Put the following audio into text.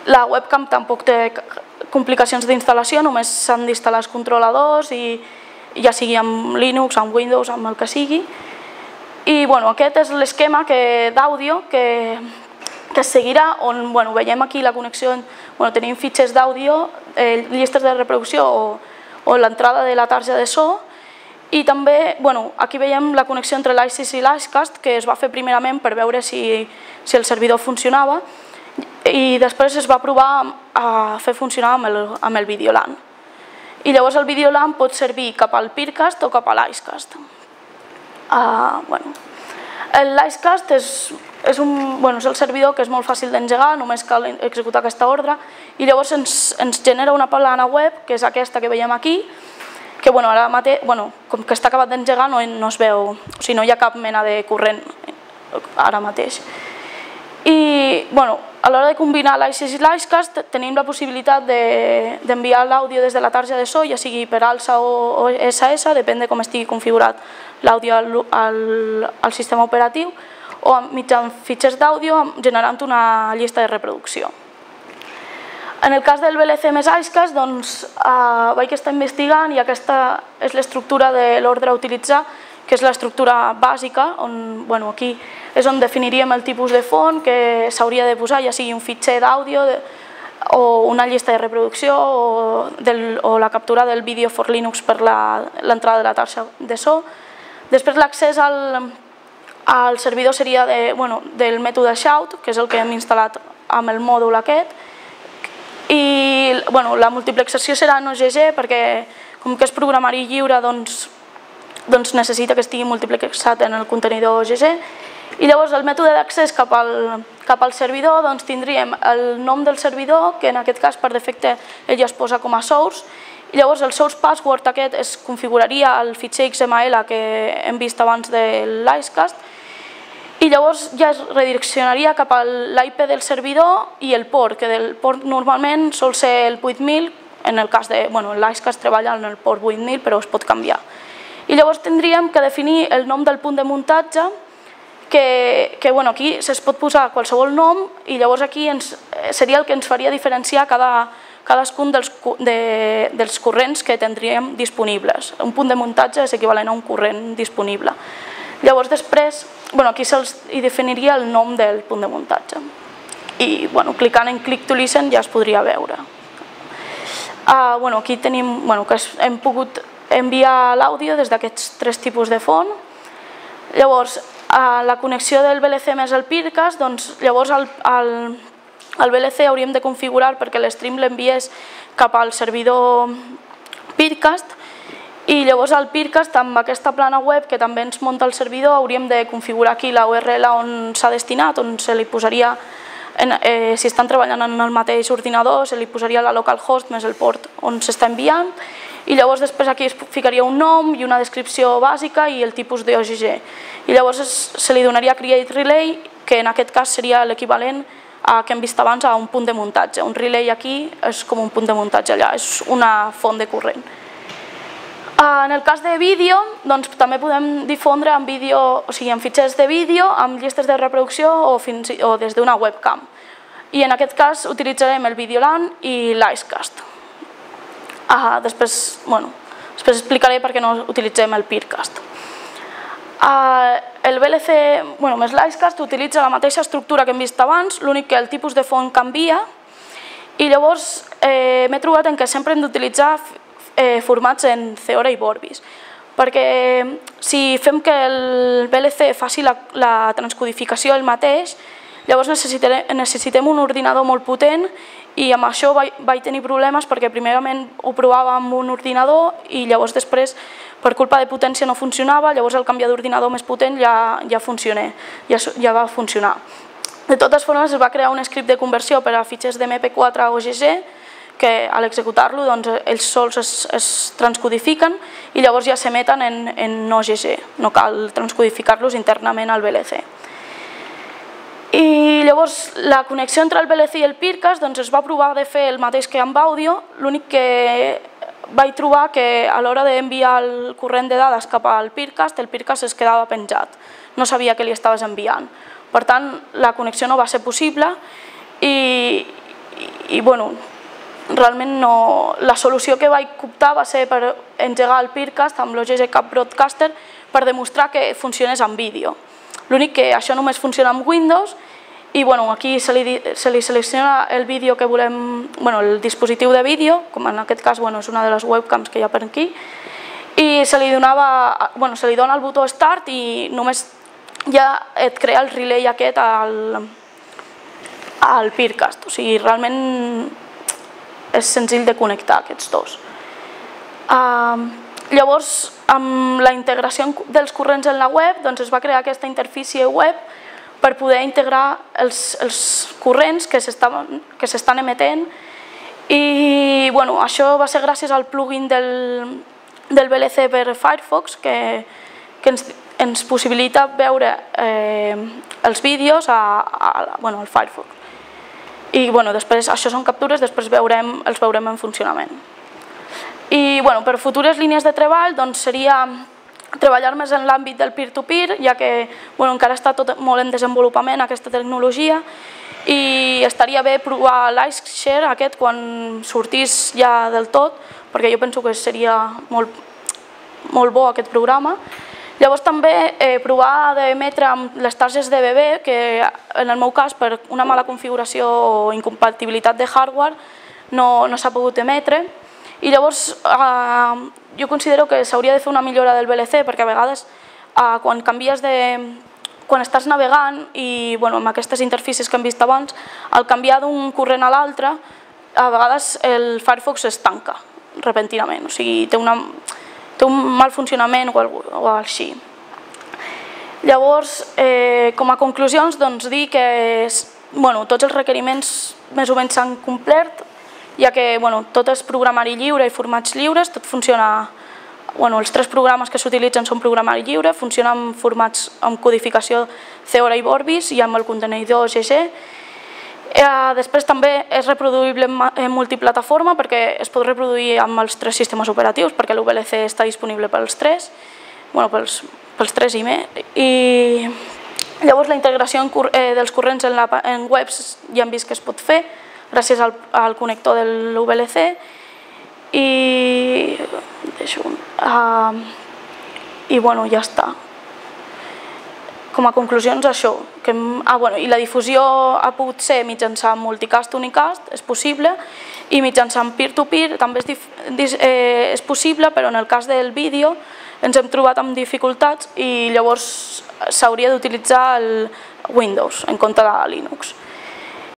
La webcam tampoc té complicacions d'instal·lació, només s'han d'instal·lar els controladors, i ja sigui amb Linux, amb Windows, amb el que sigui. I aquest és l'esquema d'àudio que es seguirà, on veiem aquí la connexió, tenim fitxers d'àudio, llistes de reproducció o l'entrada de la targeta de so, i també aquí veiem la connexió entre l'ICES i l'Icecast, que es va fer primerament per veure si el servidor funcionava, i després es va provar a fer funcionar amb el Videolan. I llavors el Videolan pot servir cap al Peercast o cap a l'Icecast. L'Icecast és el servidor que és molt fàcil d'engegar, només cal executar aquesta ordre, i llavors ens genera una plana web, que és aquesta que veiem aquí, que ara mateix, com que està acabat d'engegar, no es veu, o sigui, no hi ha cap mena de corrent ara mateix. I a l'hora de combinar l'ICES i l'Icecast tenim la possibilitat d'enviar l'àudio des de la targeta de so, ja sigui per ALSA o SS, depèn de com estigui configurat l'àudio al sistema operatiu, o mitjançant fitxers d'àudio generant una llista de reproducció. En el cas del VLC més Icecast, vaig estar investigant i aquesta és l'estructura de l'ordre a utilitzar, que és l'estructura bàsica, on aquí és on definiríem el tipus de font que s'hauria de posar, ja sigui un fitxer d'àudio o una llista de reproducció o la captura del vídeo for Linux per l'entrada de la targeta de so. Després l'accés al servidor seria del mètode shout, que és el que hem instal·lat amb el mòdul aquest, i la multiplexació serà en OGG perquè com que és programari lliure necessita que estigui multiplexat en el contenidor OGG. I llavors el mètode d'accés cap al servidor tindríem el nom del servidor, que en aquest cas per defecte ell ja es posa com a source, i llavors el source password aquest es configuraria al fitxer XML que hem vist abans de l'Icecast, i llavors ja es redireccionaria cap a l'IP del servidor i el port, que del port normalment sol ser el 8000, en el cas de l'Icecast treballa en el port 8000 però es pot canviar. I llavors tindríem que definir el nom del punt de muntatge, que aquí es pot posar qualsevol nom i llavors aquí seria el que ens faria diferenciar cadascun dels corrents que tindríem disponibles. Un punt de muntatge és equivalent a un corrent disponible. Llavors després, aquí se'ls definiria el nom del punt de muntatge. I clicant en Click to Listen ja es podria veure. Aquí tenim que hem pogut enviar l'àudio des d'aquests tres tipus de font. Llavors, la connexió del VLC més el Peercast, llavors el VLC hauríem de configurar perquè l'stream l'enviés cap al servidor Peercast, i llavors el Peercast amb aquesta plana web que també ens munta el servidor hauríem de configurar aquí la URL on s'ha destinat, on se li posaria, si estan treballant en el mateix ordinador, se li posaria la localhost més el port on s'està enviant, i llavors després aquí es ficaria un nom i una descripció bàsica i el tipus d'OGG. I llavors se li donaria create relay, que en aquest cas seria l'equivalent que hem vist abans a un punt de muntatge. Un relay aquí és com un punt de muntatge allà, és una font de corrent. En el cas de vídeo, també podem difondre en fitxers de vídeo, amb llistes de reproducció o des d'una webcam. I en aquest cas utilitzarem el Videolan i l'Icecast. Després explicaré per què no utilitzem el Peercast. El VLC més l'Icecast utilitza la mateixa estructura que hem vist abans, l'únic que el tipus de font canvia, i llavors m'he trobat que sempre hem d'utilitzar formats en Theora i Vorbis, perquè si fem que el VLC faci la transcodificació el mateix, llavors necessitem un ordinador molt potent, i amb això vaig tenir problemes perquè primerament ho provava amb un ordinador i llavors després per culpa de potència no funcionava, llavors al canviar d'ordinador més potent ja va funcionar. De totes formes es va crear un script de conversió per a fitxers d'MP4 a OGG que a l'executar-lo ells sols es transcodifiquen i llavors ja s'emeten en OGG, no cal transcodificar-los internament al VLC. I llavors la connexió entre el VLC i el Peercast es va provar de fer el mateix que amb àudio, l'únic que vaig trobar que a l'hora d'enviar el corrent de dades cap al Peercast, el Peercast es quedava penjat, no sabia què li estaves enviant. Per tant, la connexió no va ser possible i i bueno, realment no... La solució que vaig optar va ser per engegar el Peercast amb l'OGG Cap Broadcaster per demostrar que funcionés en vídeo. L'únic que això només funciona amb Windows i aquí se li selecciona el vídeo que volem, el dispositiu de vídeo, com en aquest cas és una de les webcams que hi ha per aquí, i se li dona el botó Start i només ja et crea el relay aquest al Peercast. O sigui, realment és senzill de connectar aquests dos. Llavors, amb la integració dels corrents en la web, es va crear aquesta interfície web per poder integrar els corrents que s'estan emetent i això va ser gràcies al plugin del VLC per Firefox que ens possibilita veure els vídeos al Firefox. I després, això són captures, després els veurem en funcionament. I per futures línies de treball seria treballar més en l'àmbit del peer-to-peer, ja que encara està tot molt en desenvolupament aquesta tecnologia i estaria bé provar l'iShare aquest quan sortís ja del tot, perquè jo penso que seria molt bo aquest programa. Llavors també provar d'emetre amb les targes DBB, que en el meu cas per una mala configuració o incompatibilitat de hardware no s'ha pogut emetre. I llavors jo considero que s'hauria de fer una millora del VLC perquè a vegades quan estàs navegant i amb aquestes interfícies que hem vist abans, al canviar d'un corrent a l'altre, a vegades el Firefox es tanca repentinament, o sigui, té un mal funcionament o així. Llavors, com a conclusions, dir que tots els requeriments més o menys s'han complert, ja que tot és programari lliure i formats lliures, tot funciona, els 3 programes que s'utilitzen són programari lliure, funciona en formats amb codificació Theora i Vorbis i amb el contenidor GG. Després també és reproduïble en multiplataforma perquè es pot reproduir amb els 3 sistemes operatius perquè l'UVLC està disponible pels 3, pels 3 i més. I llavors la integració dels corrents en webs ja hem vist que es pot fer gràcies al connector de l'UVLC i ja està. Com a conclusions això, i la difusió ha pogut ser mitjançant multicast, unicast, és possible, i mitjançant peer-to-peer també és possible, però en el cas del vídeo ens hem trobat amb dificultats i llavors s'hauria d'utilitzar el Windows en compte de Linux.